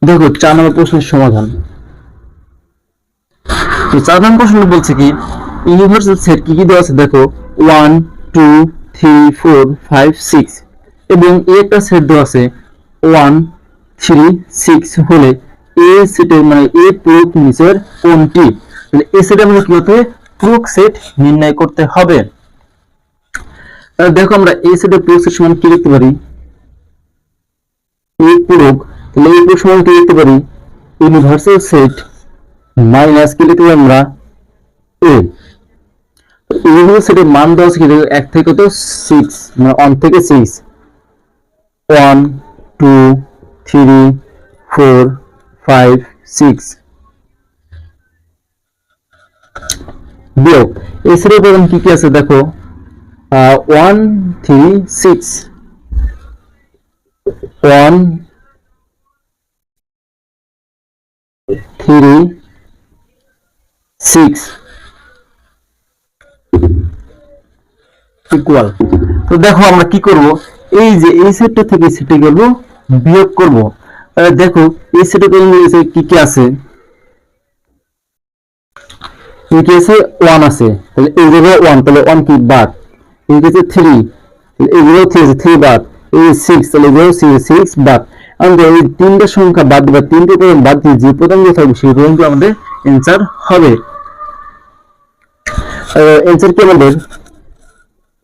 দেখো 4 নম্বর প্রশ্নের সমাধান। তো 4 নম্বর প্রশ্ন বলছে কি ইউনিভার্সাল সেট কি কি দেওয়া আছে দেখো 1 2 3 4 5 6 এবং একটা সেট দেওয়া আছে 1 3 6 হলে এ সেটের মানে এ পূরক নিচের কোনটি? তাহলে এ সেট আমাদের কি হতে পূরক সেট নির্ণয় করতে হবে। তাহলে দেখো আমরা এ সেটের পূরক সেট সমান কি লিখতে পারি এ পূরক, তাহলে এই পূরক সমান কি লিখতে পারি ইউনিভার্সাল সেট মাইনাস কি লিখতে পারি আমরা এ। ইউনিভার্সাল সেটের মান দেওয়া আছে কি 1 থেকে কত 6 মানে 1 থেকে 6 1 2 3 4 5 6 বিয়োগ এই সেটের প্রথম কি কি আছে দেখো 1 3 6 1 3 6 ইকুয়াল। তো দেখো আমরা কি করব এই যে এই সেটটা থেকে সেটে গেল বিয়োগ করব। দেখো এই সেটে কি কি আছে কি কি আছে 1 আছে, তাহলে এই জায়গায় 1 তাহলে 1 কি বাদ, এই যে 3 এই যে 3 আছে 3 বাদ, এই 6 তাহলে 6 বাদ। আমরা এই তিনটা সংখ্যা বাদ দিবা, তিনটে পর্যন্ত বাদ দিয়ে যে পর্যন্ত থাকবে সেই পর্যন্ত আমাদের অ্যানসার হবে। অ্যানসার কি আমাদের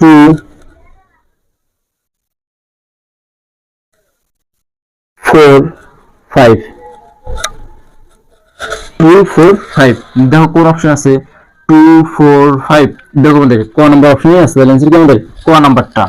2 4 5 2 4 5 দেখো কোন অপশন আছে 2 4 5 দেখো আমাদের ক নাম্বার অপশনে আছে, তাহলে অ্যানসার কি আমাদের ক নাম্বারটা।